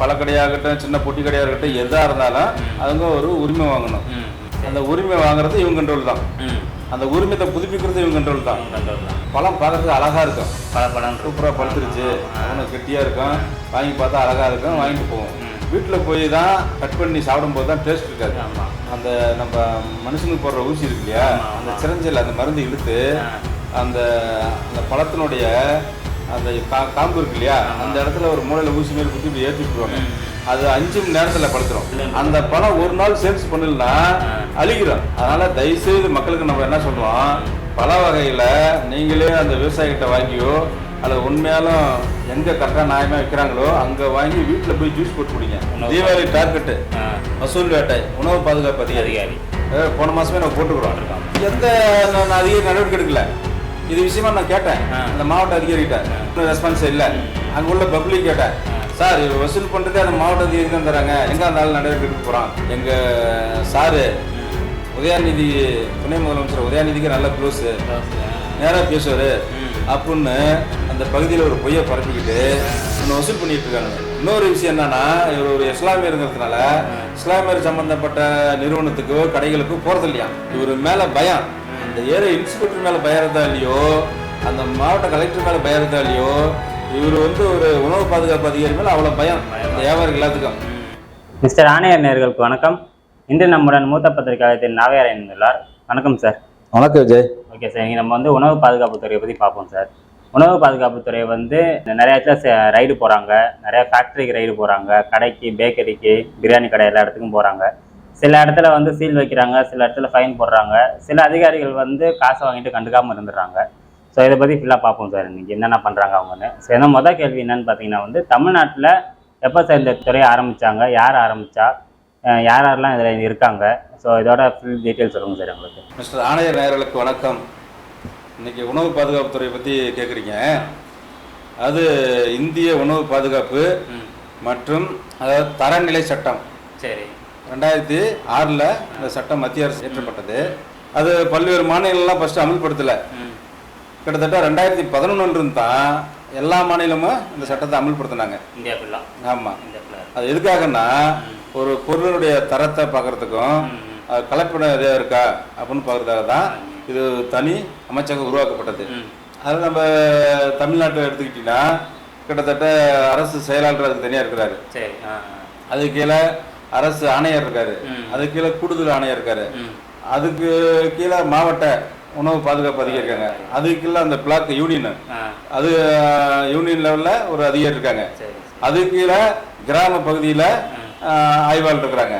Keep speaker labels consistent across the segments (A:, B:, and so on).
A: பழக்கடையாகட்டும் சின்ன பொட்டி கடையாக இருக்கட்டும் எதாக இருந்தாலும் அவங்க ஒரு உரிமை வாங்கணும். அந்த உரிமை வாங்குறது இவங்க கண்ட்ரோல் தான். அந்த உரிமையை புதுப்பிக்கிறது இவங்க கண்ட்ரோல் தான். பழம் பார்க்கறதுக்கு அழகாக இருக்கும்.
B: பழம்
A: சூப்பராக பழுத்துருச்சு, அவனுக்கு கெட்டியாக இருக்கும், வாங்கி பார்த்தா அழகாக இருக்கும், வாங்கிட்டு போவோம். வீட்டில் போய் தான் கட் பண்ணி சாப்பிடும்போது தான் டேஸ்ட் இருக்காது. அந்த நம்ம மனுஷனுக்கு போடுற ஊசி இருக்கு இல்லையா, அந்த சிரஞ்சில் அந்த மருந்து இழுத்து அந்த அந்த பழத்தினுடைய அந்த காம்பு இருக்கு இல்லையா, அந்த இடத்துல ஒரு மூலையில் ஊசி மேல் குத்தி இப்படி ஏற்றி விட்டுருவாங்க. அது 5 மணி நேரத்தில் பழுத்துரும். அந்த பழம் ஒரு நாள் சேல்ஸ் பண்ணலன்னா அழிக்கிறோம். அதனால தயவுசெய்து மக்களுக்கு நம்ம என்ன சொல்றோம், பல வகையில் நீங்களே அந்த விவசாயிகிட்ட வாங்கியோ அல்லது உண்மையாலும் எங்கே கரெக்டாக நியாயமாக விற்கிறாங்களோ அங்கே வாங்கி வீட்டில் போய் ஜூஸ் போட்டு குடிங்க. தீபாவளி டார்கெட்டு வசூல் வேட்டை உணவு பாதுகாப்பு அதிகாரி போன மாதமே நம்ம போட்டுக்கிறோம். எந்த நான் அதிக நடவடிக்கை எடுக்கல. இது விஷயமா நான் கேட்டேன் அந்த மாவட்ட அதிகாரிகிட்ட, ரெஸ்பான்ஸ் இல்லை. அங்கே உள்ள பப்ளிக் கேட்டேன், சார் வசூல் பண்ணுறதே அந்த மாவட்ட அதிகாரி தான் தராங்க, எங்கே இருந்தாலும் நடவடிக்கை எடுக்க போகிறான். எங்கள் சாரு உதயாநிதி, துணை முதலமைச்சர் உதயாநிதிக்கு நல்ல க்ளோஸு, நேராக பேசுவார் அப்படின்னு அந்த பகுதியில் ஒரு பொய்யை பரப்பிக்கிட்டு இன்னும் வசூல் பண்ணிட்டு இருக்காங்க. இன்னொரு விஷயம் என்னன்னா, இவர் ஒரு இஸ்லாமியருங்கிறதுனால இஸ்லாமியர் சம்பந்தப்பட்ட நிறுவனத்துக்கோ கடைகளுக்கோ போகிறது இல்லையா. இவர் மேலே பயம், அந்த ஏரியா இன்ஸ்பெக்டர் மேலே பயறதா இல்லையோ, அந்த மாவட்ட கலெக்டர் மேலே பயறதா இல்லையோ, இவர் ஒரு உணவு பாதுகாப்பு அதிகாரி மேலே அவ்வளோ பயம் வியாபாரிகள் எல்லாத்துக்கும்.
B: மிஸ்டர் ஆணையர் நேயர்களுக்கு வணக்கம். இன்று நம்முடன் மூத்த பத்திரிகையாளர் நாவையார் இணைந்துள்ளார். வணக்கம் சார்.
A: வணக்கம் விஜய்.
B: ஓகே சார், இங்கே நம்ம உணவு பாதுகாப்புத்துறையை பற்றி பார்ப்போம் சார். உணவு பாதுகாப்புத்துறை நிறைய இடத்துல ரைடு போகிறாங்க, நிறைய ஃபேக்ட்ரிக்கு ரைடு போகிறாங்க, கடைக்கு, பேக்கரிக்கு, பிரியாணி கடை எல்லா இடத்துக்கும் போகிறாங்க. சில இடத்துல சீல் வைக்கிறாங்க, சில இடத்துல ஃபைன் போடுறாங்க, சில அதிகாரிகள் காசை வாங்கிட்டு கண்டுக்காமல் இருந்துடுறாங்க. ஸோ இதை பற்றி ஃபுல்லாக பார்ப்போம் சார் இன்றைக்கி என்னென்ன பண்ணுறாங்க அவங்கன்னு. ஸோ என்ன முதல் கேள்வி என்னன்னு பார்த்தீங்கன்னா, தமிழ்நாட்டில் எப்போ சார் இந்த துறையை ஆரம்பித்தாங்க, யார் ஆரம்பித்தா, யாரெல்லாம் இதில் இருக்காங்க, ஸோ இதோட ஃபுல் டீட்டெயில் சொல்லுங்கள் சார் எங்களுக்கு.
A: மிஸ்டர் ஆணையர் நேயர்களுக்கு வணக்கம். இன்றைக்கி உணவு பாதுகாப்புத்துறை பற்றி கேட்குறீங்க. அது இந்திய உணவு பாதுகாப்பு மற்றும் அதாவது தரநிலை சட்டம்.
B: சரி.
A: 2006 இந்த சட்டம் மத்திய அரசு ஏற்றப்பட்டது. அது பல்வேறு மாநிலங்கள்லாம் ஃபஸ்ட்டு அமல்படுத்தலை. கிட்டத்தட்ட 2011 தான் எல்லா மாநிலமும் இந்த சட்டத்தை அமல்படுத்தினாங்க.
B: இந்தியா ஃபுல்லா.
A: ஆமாம். அது எதுக்காகன்னா, ஒரு பொருளுடைய தரத்தை பார்க்குறதுக்கும் கலப்படம் எதாவது இருக்கா அப்படின்னு பார்க்குறதாக தான் இது தனி அமைச்சகம் உருவாக்கப்பட்டது. அது நம்ம தமிழ்நாட்டில் எடுத்துக்கிட்டிங்கன்னா கிட்டத்தட்ட அரசு செயலாளர் அதுக்கு தனியாக இருக்கிறாரு.
B: சரி.
A: அதுக்கு கீழே அரசு ஆணையர் இருக்காரு, அதுக்கு கீழே கூடுதல் ஆணையர் இருக்காரு, அதுக்கு கீழே மாவட்ட உணவு பாதுகாப்பு அதிகாரி இருக்காங்க, அதுக்கு கீழே அந்த பிளாக் யூனியன், அது யூனியன் லெவலில் ஒரு அதிகாரி இருக்காங்க, அதுக்கு கீழே கிராம பகுதியில் ஆய்வாளர் இருக்கிறாங்க,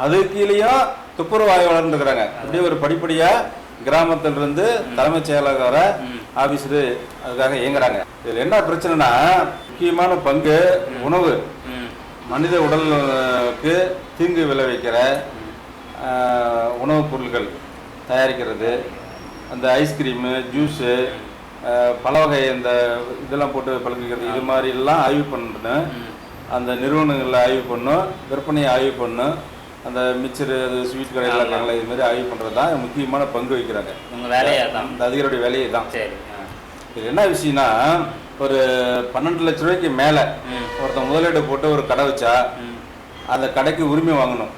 A: அதுக்கு கீழேயும் துப்புரவு ஆய்வாளர் இருக்கிறாங்க. அப்படியே ஒரு படிப்படியாக கிராமத்திலிருந்து தலைமைச் செயலாளர் வர ஆஃபீஸரு அதுக்காக இயங்குறாங்க. இதில் என்ன பிரச்சனைனா, முக்கியமான பங்கு உணவு, மனித உடலுக்கு தீங்கு விளைவிக்கிற உணவுப் பொருட்கள் தயாரிக்கிறது, அந்த ஐஸ்கிரீமு, ஜூஸு, பல வகை இந்த இதெல்லாம் போட்டு பழகிக்கிறது, இது மாதிரிலாம் ஆய்வு பண்ணணும். அந்த நிறுவனங்களில் ஆய்வு பண்ணும், விற்பனையை ஆய்வு பண்ணும், அந்த மிக்சரு, அது ஸ்வீட் கடையில் இருக்காங்களா, இது மாதிரி ஆய்வு பண்ணுறது தான் முக்கியமான பங்கு வகிக்கிறாங்க.
B: உங்கள் வேலையை தான்,
A: இந்த அதிகாரியுடைய வேலையை தான்.
B: சரி.
A: இது என்ன விஷயம்னா, ஒரு 12 லட்ச ரூபாய்க்கு மேலே ஒருத்தன் முதலீடு போட்டு ஒரு கடை வச்சா அந்த கடைக்கு உரிமை வாங்கணும்.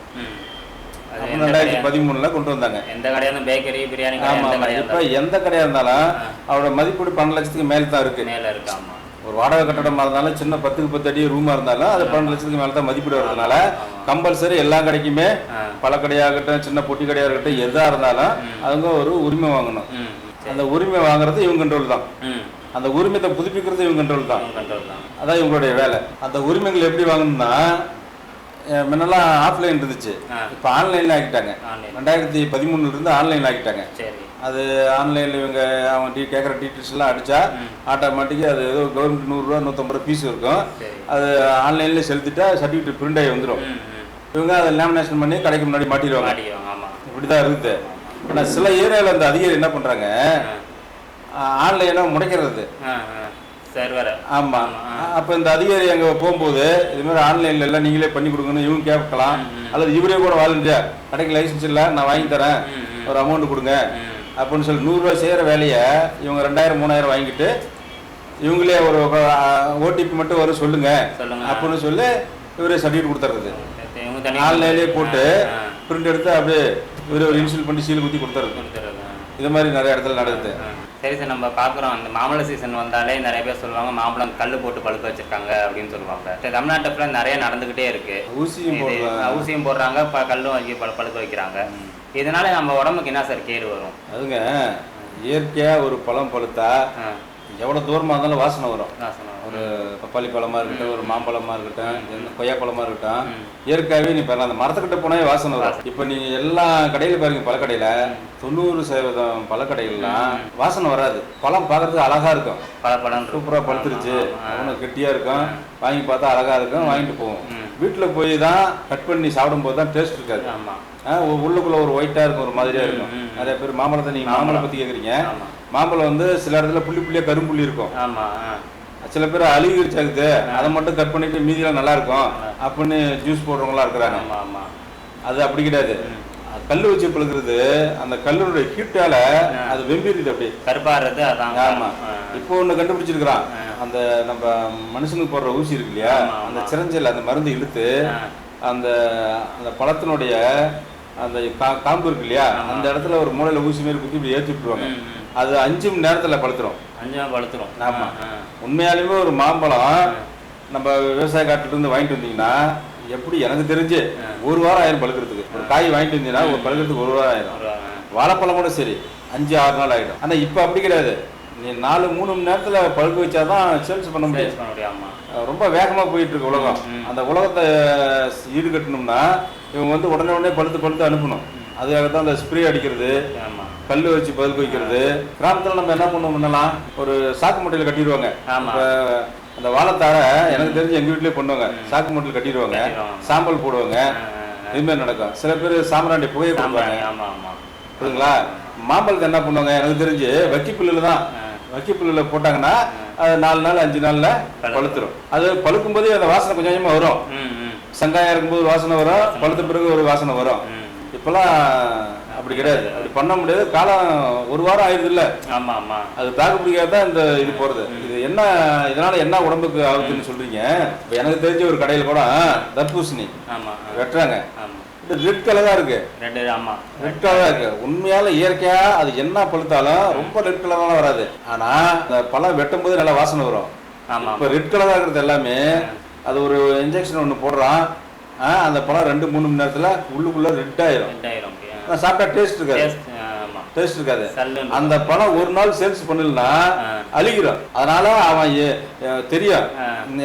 A: 2013 கொண்டு வந்தாங்க.
B: எந்த கடையாக பேக்கரி, பிரியாணி.
A: ஆமாம். இப்போ எந்த கடையாக இருந்தாலும் அவரோட மதிப்பீடு 12 லட்சத்துக்கு மேலே தான் இருக்குது.
B: மேலே இருக்கு. ஆமாம்.
A: ஒரு வாடகை கட்டடமாக இருந்தாலும் சின்ன 10க்கு 10 அடி ரூமாக இருந்தாலும் அது 12 லட்சத்துக்கு மேலே தான் மதிப்பீடு வர்றதுனால கம்பல்சரி எல்லா கடைக்குமே, பல கடையாகட்டும் சின்ன பொட்டி கடையாக இருக்கட்டும் எதாக இருந்தாலும் அவங்க ஒரு உரிமை வாங்கணும். அந்த உரிமை வாங்குறது இவங்க கண்ட்ரோல் தான். அந்த உரிமையை புதுப்பிக்கிறது இவங்க கண்ட்ரோல் தான். அதான் இவங்களுடைய வேலை. அந்த உரிமைகள் எப்படி வாங்கணும்னா, முன்னெல்லாம் ஆஃப்லைன் இருந்துச்சு, இப்போ ஆன்லைனில் ஆக்கிட்டாங்க. 2013 ஆன்லைனில் ஆக்கிட்டாங்க. அது ஆன்லைனில் இவங்க அவங்க கேட்குற டீட்டெயில்ஸ்லாம் அடித்தா ஆட்டோமேட்டிக்காக அது ஏதோ கவர்மெண்ட் 100 ரூபா 150 ஃபீஸ் இருக்கும். அது ஆன்லைன்லேயே செலுத்திட்டா சர்டிஃபிகேட் பிரிண்ட் ஆகி வந்துடும். இவங்க அதை லேமினேஷன் பண்ணி கடைக்கு முன்னாடி மாட்டிடுவாங்க. இப்படி தான் இருக்குது. ஆனால் சில ஏரியாவில் அந்த அதிகாரி என்ன பண்ணுறாங்க, ஆன்லைனாக முடைக்கிறது
B: சர்வர்.
A: ஆமாம். அப்போ இந்த அதிகாரி அங்கே போகும்போது இதுமாதிரி ஆன்லைனில் எல்லாம் நீங்களே பண்ணி கொடுங்கன்னு இவங்க கேட்கலாம். அல்லது இவரே கூட வாலண்டியர், கடைக்கு லைசன்ஸ் இல்லை நான் வாங்கி தரேன், ஒரு அமௌண்ட் கொடுங்க அப்படின்னு சொல்லி 100 ரூபா செய்கிற வேலையை இவங்க 2000 3000 வாங்கிட்டு இவங்களே ஒரு ஓடிபி மட்டும் வரும் சொல்லுங்க அப்படின்னு சொல்லி இவரே சர்டிஃபிகேட் கொடுத்துறது.
B: இவங்க தனியா
A: ஆன்லைன்லேயே போட்டு பிரிண்ட் எடுத்து அப்படியே இவரே ஒரு இன்ஸ்டால் பண்ணி சீல் குத்தி கொடுத்துறது. இது மாதிரி நிறைய இடத்துல நடக்குது.
B: சரி சார், நம்ம பார்க்குறோம் அந்த மாம்பழ சீசன் வந்தாலே நிறைய பேர் சொல்லுவாங்க மாம்பழம் கல் போட்டு பழுக்க வச்சிருக்காங்க அப்படின்னு சொல்லுவாங்க. தமிழ்நாட்டில் நிறைய நடந்துக்கிட்டே இருக்கு. ஊசியும் போடுறாங்க, கல்லும் வாங்கி பழுக்க வைக்கிறாங்க. இதனால நம்ம உடம்புக்கு என்ன சார் கேடு வரும்?
A: அதுங்க இயற்கையாக ஒரு பழம் பழுத்தா எவ்வளோ தூரமாக இருந்தாலும் வாசனை வரும். ஒரு பப்பாளி பழமாக இருக்கட்டும், ஒரு மாம்பழமாக இருக்கட்டும், கொய்யா பழமாக இருக்கட்டும், இயற்கையாகவே நீ பெறலாம். அந்த மரத்துக்கிட்ட போனாலே வாசனை வரும். இப்போ நீங்கள் எல்லா கடையில் பாருங்க, பழக்கடையில் 90% பழக்கடைகள்லாம் வாசனை வராது. பழம் பார்க்கறதுக்கு அழகாக இருக்கும். பழம் சூப்பராக பழுத்துருச்சு, அவனு கெட்டியாக இருக்கும், வாங்கி பார்த்தா அழகாக இருக்கும், வாங்கிட்டு போவோம். வீட்டில் போய் தான் கட் பண்ணி சாப்பிடும்போது தான் டேஸ்ட் இருக்காது. உள்ளுக்குள்ள ஒரு ஒயிட்டாக இருக்கும், ஒரு மாதிரியாக இருக்கும். நிறைய பேர் மாம்பழத்தை நீங்கள் மாம்பழம் பற்றி கேட்குறீங்க. மாம்பழம் வந்து சில இடத்துல புள்ளி புள்ளியாக கரும்புள்ளி இருக்கும். சில பேர் அழுகிருச்சாக்குது, அதை மட்டும் கட் பண்ணிட்டு மீதியெல்லாம் நல்லா இருக்கும் அப்படின்னு ஜூஸ் போடுறவங்களா இருக்கிறாங்க. அது அப்படி கிடையாது. கல் வச்சு பழுக்கிறது அந்த கல்லுடைய ஹீட்டால அது வெம்பிடுது, அப்படி கருப்பாடுறது. ஆமா, இப்போ ஒண்ணு கண்டுபிடிச்சிருக்கிறான். அந்த நம்ம மனுஷனுக்கு போடுற ஊசி இருக்கு இல்லையா, அந்த சிரஞ்சல் அந்த மருந்து இழுத்து அந்த அந்த பழத்தினுடைய அந்த காம்பு இருக்கு இல்லையா, அந்த இடத்துல ஒரு மூலையில ஊசி மாரி குத்தி இப்படி ஏற்றி விட்டுருவாங்க. அது 5 மணி நேரத்துல பழுத்துரும். ஆமா, உண்மையாலுமே ஒரு மாம்பழம் நம்ம விவசாய காட்டுல இருந்து வாங்கிட்டு வந்தீங்கன்னா எப்படி எனக்கு தெரிஞ்சு 1 வாரம் ஆயிரம் பழுக்கிறதுக்கு. ஒரு காய் வாங்கிட்டு வந்தீங்கன்னா ஒரு பழுக்கிறதுக்கு 1 வாரம் ஆயிரும். வாழைப்பழம் கூட சரி 5-6 நாள் ஆயிடும். ஆனா இப்ப அப்படி கிடையாது. நீ 4-3 மணி நேரத்துல பழுக்க வச்சாதான் சேல்ஸ் பண்ண முடியும். ரொம்ப வேகமா போயிட்டு இருக்கு உலகம். அந்த உலகத்தை ஈடுகட்டணும்னா இவங்க வந்து உடனே பழுத்து அனுப்பணும். அதுக்காகத்தான் அந்த ஸ்ப்ரே அடிக்கிறது, கல் வச்சு பழுக்க வைக்கிறது. கிராமத்துல நம்ம என்ன பண்ணுவோம்னாலாம் ஒரு சாக்கு மூட்டையில கட்டிடுவாங்க. அந்த வாழைத்தார எனக்கு தெரிஞ்சு எங்க வீட்லயே பண்ணுவாங்க. சாக்கு மூட்டையில கட்டிடுவாங்க, சாம்பல் போடுவாங்க. இதுமாதிரி நடக்கும். சில பேர் சாம்பிராண்டி புகையை கொடுப்பாங்க. புரியுதுங்களா? மாம்பழத்தை என்ன பண்ணுவாங்க, எனக்கு தெரிஞ்சு வக்கிப்புல்லுல தான். வக்கிப்புல்லுல போட்டாங்கன்னா அது 4 நாள் 5 நாள்ல பழுத்துரும். அது பழுக்கும் போது அந்த வாசனை கொஞ்சம் கொஞ்சமா வரும். சங்காயம் இருக்கும்போது வாசனை வரும், பழுத்த பிறகு ஒரு வாசனை வரும். இப்பெல்லாம் அப்படி கிடையாது, அப்படி பண்ண முடியாது. காலம் 1 வாரம் ஆயிடுது இல்ல. அது தாக்கு பிடிக்காதான் இந்த இது போறது. இது என்ன, இதனால என்ன உடம்புக்கு ஆகுதுன்னு சொல்றீங்க? எனக்கு தெரிஞ்ச ஒரு கடையில கூட தர்பூசணி வெட்டுறாங்க. ரெட் கலரா இருக்கு. ரெட் கலரா இருக்கு. உண்மையால இயற்கையா அது என்ன பழுத்தாலும் ரொம்ப ரெட் கலர்லாம் வராது. ஆனா அந்த பழம் வெட்டும் போது நல்லா வாசனை வரும். இப்ப ரெட் கலரா இருக்கிறது எல்லாமே அது ஒரு இன்ஜெக்ஷன் ஒண்ணு போடுறான். அந்த பழம் 2-3 மணி நேரத்துல உள்ளுக்குள்ள ரெட் ஆயிரும். சாப்பிட்டா டேஸ்ட் இருக்காது. அந்த பழம் ஒரு நாள் சேல்ஸ் பண்ணலன்னா அழுகிறோம். அதனால அவன் தெரியும்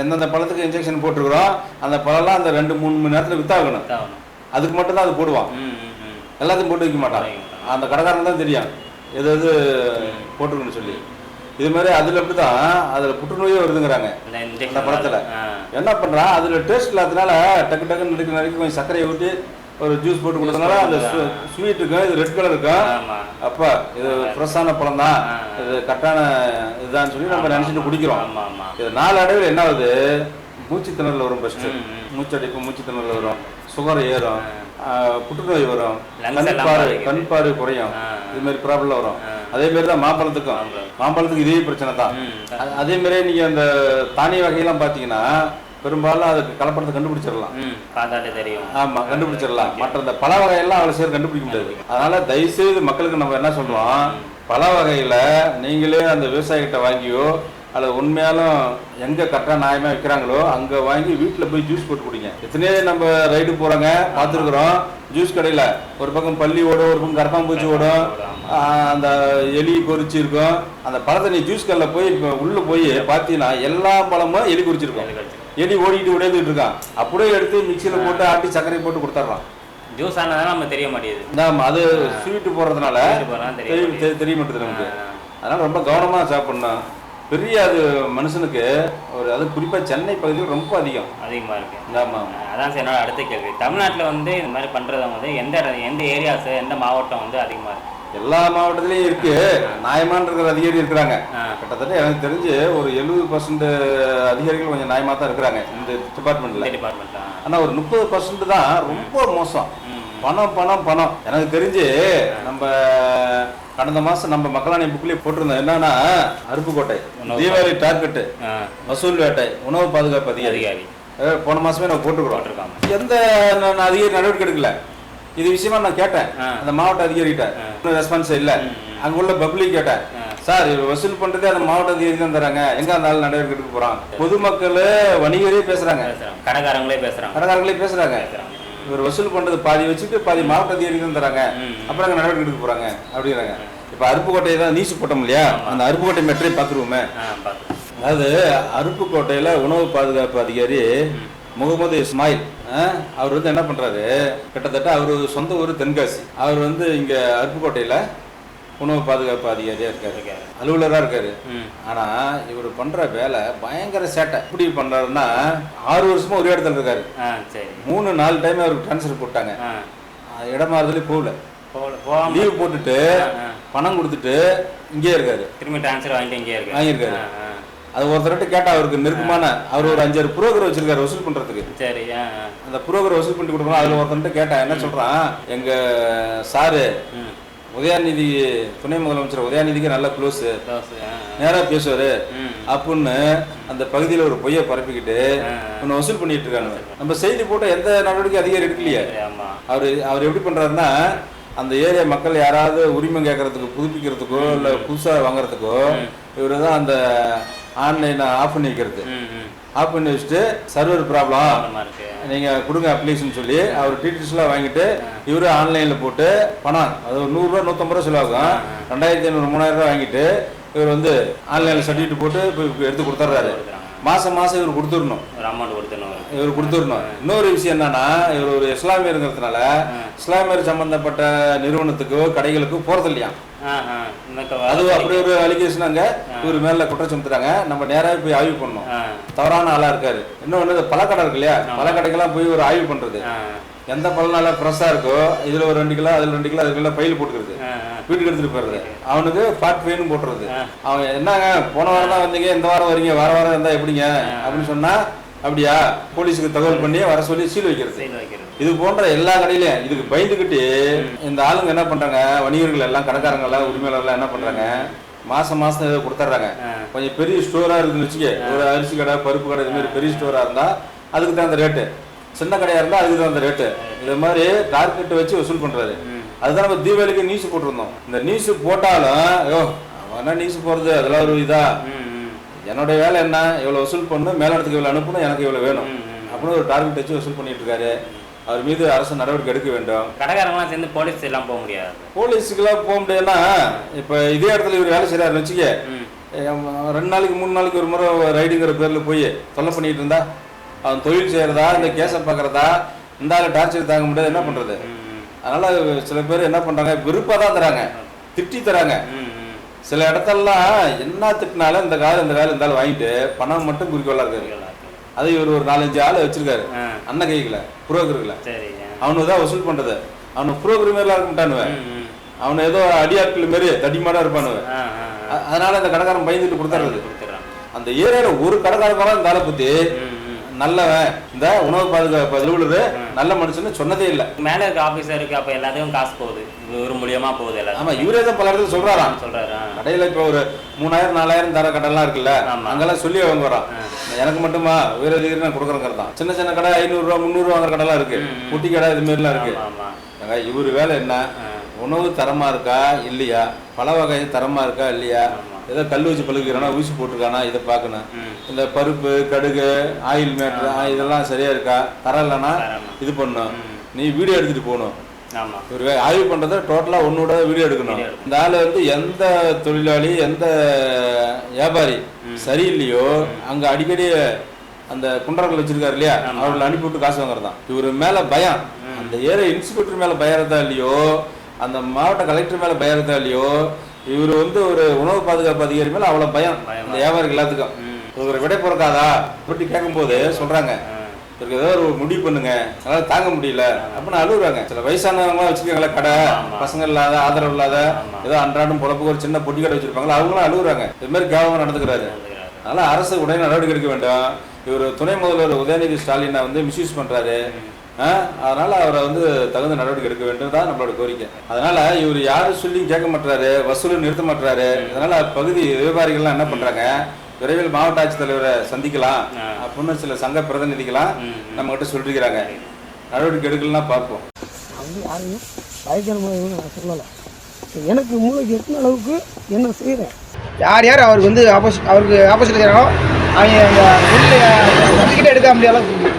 A: எந்தெந்த பழத்துக்கு இன்ஜெக்ஷன் போட்டுருக்கிறோம், அந்த பழம்லாம் அந்த 2-3 மணி நேரத்துல வித்தாகணும். அதுக்கு மட்டும் தான் அது போடுவான். எல்லாத்தையும் போட்டு வைக்க மாட்டான். அந்த கடைக்காரன் தான் தெரியும் எது எது போட்டுருக்குன்னு சொல்லி. இது மாதிரி அதுல அப்படிதான் அதுல புற்றுநோயே வருதுங்கிறாங்க. இந்த பழத்துல என்ன பண்றான், அதுல டேஸ்ட் இல்லாதனால டக்கு நறுக்கி கொஞ்சம் சர்க்கரையை ஊட்டி ஒரு ஜூஸ் போட்டு கொடுத்தனால அந்த ஸ்வீட் இருக்கும், இது ரெட் கலர் இருக்கும். அப்பா இது ஃப்ரெஷ்ஷான பழம் தான், இது கரெக்டான இதுதான் சொல்லி நம்ம நினைச்சிட்டு குடிக்கிறோம். இது நாளடைவில் என்ன ஆகுது, மூச்சு திணறல் வரும். ஃபர்ஸ்ட் மூச்சடிப்பு, மூச்சு திணறல் வரும், சுகர் ஏறும், புற்றுநோய் வரும், கண் பார்வை குறையும். இது மாதிரி ப்ராப்ளம் வரும். அதே மாதிரி தான் மாம்பழத்துக்கு இதே பிரச்சனை தான். அதே மாதிரி நீங்க அந்த தானிய வகையெல்லாம் பாத்தீங்கன்னா பெரும்பாலும் அதுக்கு கலப்படத்தை கண்டுபிடிச்சிடலாம். ஆமா, கண்டுபிடிச்சிடலாம். மற்ற இந்த பல வகையெல்லாம் அவ்வளவு சேர்த்து கண்டுபிடிக்க முடியாது. அதனால தயவுசெய்து மக்களுக்கு நம்ம என்ன சொல்றோம், பல வகையில நீங்களே அந்த விவசாயிகிட்ட வாங்கியோ அல்லது உண்மையாலும் எங்க கரெக்டா நியாயமா விற்கிறாங்களோ அங்க வாங்கி வீட்டுல போய் ஜூஸ் போட்டு குடிங்க. எத்தனையோ நம்ம ரைடு போறாங்க பார்த்துருக்குறோம். ஜூஸ் கடையில ஒரு பக்கம் பள்ளி ஓடும், ஒரு பக்கம் கரப்பாம்பூச்சி ஓடும், அந்த எலி குறிச்சி இருக்கும். அந்த பழத்தை நீ ஜூஸ் கடையில போய் உள்ள போய் பார்த்தீங்கன்னா எல்லா பழமும் எலி குறிச்சிருக்கும். எலி ஓடிட்டு உடையதுட்டு இருக்கான். அப்படியே எடுத்து மிக்சியில போட்டு ஆட்டி சர்க்கரை போட்டு கொடுத்துட்றான். ஜூஸ் ஆனதால நம்ம தெரிய மாட்டேங்குது. அது ஸ்வீட்டு போடுறதுனால தெரிய மாட்டேங்குது நமக்கு. அதனால ரொம்ப கவனமா சாப்பிடணும். பெரிய அது மனுஷனுக்கு ஒரு, அது குறிப்பாக சென்னை பகுதியில் ரொம்ப அதிகமாக இருக்கு. ஆமாம், அதான் சார் என்னோட அடுத்த கேள்வி. தமிழ்நாட்டில் வந்து இந்த மாதிரி பண்ணுறவங்க வந்து எந்த ஏரியாஸ், எந்த மாவட்டம் வந்து அதிகமாக இருக்கு? எல்லா மாவட்டத்திலையும் இருக்கு. நியாயமான இருக்கிற அதிகாரி இருக்கிறாங்க. கிட்டத்தட்ட எனக்கு தெரிஞ்சு ஒரு 70% அதிகாரிகள் கொஞ்சம் நியாயமாக தான் இருக்கிறாங்க இந்த டிபார்ட்மெண்ட்ல. ஆனால் ஒரு 30% தான் ரொம்ப மோசம். பணம். எனக்கு தெரிஞ்சு நம்ம கடந்த மாசம் நம்ம மக்களாணி புக்லயே போட்டிருந்தோம். என்னன்னா அருப்புக்கோட்டை, தீபாவளி டார்கெட்டு, வசூல் வேட்டை, உணவு பாதுகாப்பு அதிகாரி போன மாசமே நம்ம போட்டுருக்கோம். எந்த அதிகாரி நடவடிக்கை எடுக்கல. இது விஷயமா நான் கேட்டேன் அந்த மாவட்ட அதிகாரிகிட்ட, ரெஸ்பான்ஸ் இல்லை. அங்க உள்ள பப்ளிக் கேட்டேன், சார் இவர் வசூல் பண்றதே அந்த மாவட்ட அதிகாரி தான் தராங்க, எங்க அந்த ஆள் நடவடிக்கை எடுக்க போறான். பொதுமக்கள் வணிகரே பேசுறாங்க, கடைக்காரங்களே பேசுறாங்க, இவர் வசூல் பண்றது பாதி வச்சுட்டு பாதி மாவட்ட அதிகாரி தான் தராங்க, அப்புறம் அங்க நடவடிக்கை எடுக்க போறாங்க அப்படிங்கிறாங்க. இப்ப அருப்புக்கோட்டையை தான் நீச்சு போட்டோம் இல்லையா, அந்த அருப்புக்கோட்டை மெட்ரை பார்த்துருவோமே. அதாவது அருப்புக்கோட்டையில உணவு பாதுகாப்பு அதிகாரி முகமது இஸ்மாயில், அவர் வந்து என்ன பண்றாரு, கிட்டத்தட்ட அவர் சொந்த ஊர் தென்காசி, அவர் வந்து இங்க அருப்புக்கோட்டையில உணவு பாதுகாப்பு அதிகாரியா இருக்காரு, அலுவலராக இருக்காரு. ஆனா இவர் பண்ற வேலை பயங்கர சேட்டை. எப்படி பண்றாருன்னா 6 வருஷமா ஒரே இடத்துல இருக்காரு. 3-4 டைம் அவருக்கு டிரான்ஸ்ஃபர் போட்டாங்க, இடமாறுதலே போகல, லீவ் போட்டுட்டு பணம் கொடுத்துட்டு இங்கே இருக்காரு, திரும்பி டிரான்ஸ்ஃபர் வாங்கியிருக்காரு. அது ஒருத்தர்கிட்ட கேட்டா அவருக்கு நெருக்கமான, அவர் ஒரு 5-6 புரோக்கர் வச்சிருக்காரு வசூல் பண்றதுக்கு. சரி, அந்த புரோக்கர் வசூல் பண்ணி கொடுக்கணும். அதுல ஒருத்தர்கிட்ட கேட்டா என்ன சொல்றான், எங்க சாரு உதயாநிதி, துணை முதலமைச்சர் உதயாநிதிக்கு நல்ல க்ளோஸ், நேரா பேசுவாரு அப்படின்னு அந்த பகுதியில் ஒரு பொய்யை பரப்பிக்கிட்டு ஒன்று வசூல் பண்ணிட்டு இருக்காங்க. நம்ம செய்தி போட்ட எந்த நடவடிக்கை அதிகாரி எடுக்கலையே. அவர் எப்படி பண்றாருன்னா, அந்த ஏரியா மக்கள் யாராவது உரிமை கேட்கறதுக்கு, புதுப்பிக்கிறதுக்கோ இல்லை புதுசாக வாங்குறதுக்கோ இவர் தான் அந்த ஆன்லைனை ஆஃப் பண்ணி வைக்கிறது. ஆஃப் பண்ணி வச்சுட்டு சர்வர் ப்ராப்ளம் நீங்கள் கொடுங்க அப்ளிகேஷன் சொல்லி அவர் டீட்டெயில்ஸ்லாம் வாங்கிட்டு இவரு ஆன்லைனில் போட்டு பணம், அது ஒரு 100 ரூபா 150 ரூபா செலவாகும், 2500 3000 ரூபா வாங்கிட்டு இவர் வந்து ஆன்லைனில் சர்டிஃபிகேட் போட்டு எடுத்து கொடுத்துட்றாரு. மாதம் இவர் கொடுத்துடணும், இவர் கொடுத்துடணும். இன்னொரு விஷயம் என்னன்னா, இவர் ஒரு இஸ்லாமியருங்கிறதுனால இஸ்லாமியர் சம்பந்தப்பட்ட நிறுவனத்துக்கோ கடைகளுக்கோ போறது இல்லையா, அது அப்படி ஒரு அலிகேஷன் அங்க இவர் மேல குற்றம் சுமத்துறாங்க. நம்ம நேராக போய் ஆய்வு பண்ணோம், தவறான ஆளா இருக்காரு. இன்னொன்று பழக்கடை இருக்கு இல்லையா, பழக்கடைக்கெல்லாம் போய் ஒரு ஆய்வு பண்றது, எந்த பழனால ஃப்ரெஷ்ஷாக இருக்கோ இதில் ஒரு 2 கிலோ அதில் 2 கிலோ அதுக்கெல்லாம் பையில் போட்டுக்கிறது, வீட்டுக்கு எடுத்துகிட்டு போயிடுறது. அவனுக்கு 45 போட்டுறது. அவன் என்னங்க போன வாரம் தான் வந்தீங்க, இந்த வாரம் வரீங்க, வாரம் இருந்தால் எப்படிங்க அப்படின்னு சொன்னால், அப்படியா போலீஸுக்கு தகவல் பண்ணி வர சொல்லி சீல் வைக்கிறது. இது போன்ற எல்லா கடையிலையும் இதுக்கு பயந்துக்கிட்டு இந்த ஆளுங்க என்ன பண்ணுறாங்க, வணிகர்கள் எல்லாம், கடைக்காரங்க எல்லாம், உரிமையாளர்கள் என்ன பண்ணுறாங்க, மாதம் இதை கொடுத்துட்றாங்க. கொஞ்சம் பெரிய ஸ்டோராக இருக்குன்னு வச்சுக்க, ஒரு அரிசி கடை, பருப்பு கடை, இது மாதிரி பெரிய ஸ்டோராக இருந்தால் அதுக்கு தான் அந்த ரேட்டு, சின்ன கடையாக இருந்தால் அதுக்கு தான் அந்த ரேட்டு. இது மாதிரி டார்கெட் வச்சு வசூல் பண்ணுறாரு. அதுதான் நம்ம தீபாவளிக்கு நியூஸ் போட்டிருந்தோம். இந்த நியூஸ் போட்டாலும் ஐயோ அவனா நியூஸ் போகிறது அதெல்லாம் ஒரு இதா, என்னுடைய வேலை என்ன, இவ்வளோ வசூல் பண்ணணும், மேலிடத்துக்கு இவ்வளோ அனுப்பணும், எனக்கு இவ்வளோ வேணும் அப்படின்னு ஒரு டார்கெட் வச்சு வசூல் பண்ணிட்டு இருக்காரு. அவர் மீது அரசு நடவடிக்கை எடுக்க வேண்டும்.
B: கடைக்காரங்களாம் சேர்ந்து போலீஸ் எல்லாம் போக முடியாது,
A: போலீஸுக்கெல்லாம் போக முடியாதுன்னா, இப்போ இதே இடத்துல இவர் வேலை செய்கிறாருன்னு வச்சுக்க, 2 நாளைக்கு 3 நாளைக்கு ஒரு முறை ரைடுங்கிற பேரில் போய் தொல்லை பண்ணிட்டு இருந்தா, அவன் தொழில் செய்கிறதா இந்த கேஸை பார்க்குறதா, இந்த ஆள் டார்ச்சர் தாங்க முடியாது, என்ன பண்ணுறது. அதனால் சில பேர் என்ன பண்ணுறாங்க, விருப்பாக தான் தராங்க, திட்டி தராங்க. சில இடத்துலலாம் என்ன திட்டினாலும் இந்த காலம் இருந்தாலும் வாங்கிட்டு பணம் மட்டும் குறிக்கோளாக இருக்காரு. அது இவர் ஒரு 4-5 ஆள் வச்சிருக்காரு அண்ணன் கைகளை, புரோக்கர்களை. அவனுக்கு தான் வசூல் பண்ணுறது. அவனுக்கு புரோக்கர் மாரிலாம் இருக்க மாட்டானுவேன், அவனு ஏதோ அடியாட்கள் மாரி தடிமாடாக இருப்பானுவேன். அதனால அந்த கடைக்காரன் பயந்துட்டு கொடுத்துறது. அந்த ஏரியாவில் ஒரு கடைக்காரன் இந்த ஆளை பற்றி நல்லவன், இந்த உணவு பாதுகாப்பு அலுவலர் நல்ல மனுஷன்னு சொன்னதே இல்லை.
B: மேலே இருக்க ஆஃபீஸருக்கு அப்போ எல்லாத்தையும் காசு போகுது, இவர் மூலியமா போகுது எல்லாம்.
A: ஆமாம், இவரே தான் பல இடத்துல சொல்றாராம். கடையில் இப்போ ஒரு 3000-4000 தர கடைலாம் இருக்குல்ல, அங்கெல்லாம் சொல்லி அவங்க வரான், எனக்கு மட்டுமா வேற எதுக்கு நான் கொடுக்குறேங்கிறது தான். சின்ன கடை 500 ரூபா 300 ரூபா கடைலாம் இருக்கு, குட்டி கடை இது மாதிரிலாம் இருக்கு. இவரு வேலை என்ன, உணவு தரமா இருக்கா இல்லையா, பல வகை தரமா இருக்கா இல்லையா, ஏதோ கல் வச்சு பழுக்கிறானா, ஊசி போட்டிருக்கானா, இதை பார்க்கணும். இந்த பருப்பு, கடுகு, ஆயில் மேட்ரு இதெல்லாம் சரியா இருக்கா, தரம் இல்லைன்னா இது பண்ணணும், நீ வீடியோ எடுத்துட்டு போகணும். ஒரு ஆய்வு பண்றத டோட்டலா ஒன்னோட வீடியோ எடுக்கணும். இந்த ஆளு வந்து எந்த தொழிலாளி, எந்த வியாபாரி சரியில்லையோ அங்க அடிக்கடி அந்த குண்டர்கள் வச்சிருக்காரு இல்லையா, அவர்களை அனுப்பிவிட்டு காசு வாங்குறதான். இவரு மேல பயம், அந்த ஏரியா இன்ஸ்பெக்டர் மேல பயறதா இல்லையோ, அந்த மாவட்ட கலெக்டர் மேல பயறதா இல்லையோ, இவர் வந்து ஒரு உணவு பாதுகாப்பு அதிகாரி மேல அவ்வளவு பயம் இந்த வியாபாரிகள் எல்லாத்துக்கும். இவரை விட பிறக்காதா பற்றி கேட்கும் போது சொல்றாங்க, இவருக்கு ஏதோ ஒரு முடிவு பண்ணுங்க, அதனால தாங்க முடியல அப்படின்னு அழுகுறாங்க. சில வயசானவங்களாம் வச்சிருக்காங்களா, கடை பசங்க இல்லாத, ஆதரவு இல்லாத, ஏதோ அன்றாடம் பொழப்புக்கு ஒரு சின்ன பொட்டி கடை வச்சிருப்பாங்களா, அவங்களும் அழுகுறாங்க. இது மாதிரி கேவலமா நடந்துக்கிறாரு. அதனால அரசு உடனே நடவடிக்கை எடுக்க வேண்டும். இவர் துணை முதல்வர் உதயநிதி ஸ்டாலினை வந்து மிஸ்யூஸ் பண்றாரு. அதனால அவரை வந்து தகுந்த நடவடிக்கை எடுக்க வேண்டும் தான் நம்மளோட கோரிக்கை. அதனால இவர் யாரும் சொல்லி கேட்க மாட்டாரு, வசூலும் நிறுத்த மாட்டாரு. அதனால பகுதி வியாபாரிகள்லாம் என்ன பண்றாங்க, விரைவில் மாவட்ட ஆட்சித்தலைவரை சந்திக்கலாம் அப்படின்னு சில சங்க பிரதிநிதிகளாம் நம்மகிட்ட சொல்லிருக்கிறாங்க. நடவடிக்கை எடுக்கலன்னா பார்ப்போம்.
C: அப்படி யாரையும் பயங்கரமாக நான் சொல்லலை. எனக்கு மூளைக்கு எத்தனை அளவுக்கு என்ன செய்கிறேன். யார் யார் அவருக்கு வந்து அவருக்கு ஆப்போசிட் செய்கிறாங்களோ அவங்க வெளியில் எடுக்க முடியாத அளவுக்கு.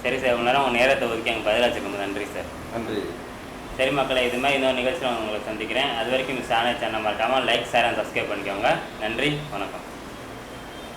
B: சரி சார், இவ்வளோ நேரம் உங்கள் நேரத்தை ஒதுக்கி எங்கள் பதிலாச்சுக்கு நன்றி சார்.
A: நன்றி.
B: சரி மக்களை, இது மாதிரி இன்னொரு நிகழ்ச்சியில் உங்களை சந்திக்கிறேன். அது வரைக்கும் இந்த சேனல் மறக்காமல் லைக், ஷேர் அண்ட் சப்ஸ்கிரைப் பண்ணிக்கோங்க. நன்றி, வணக்கம்.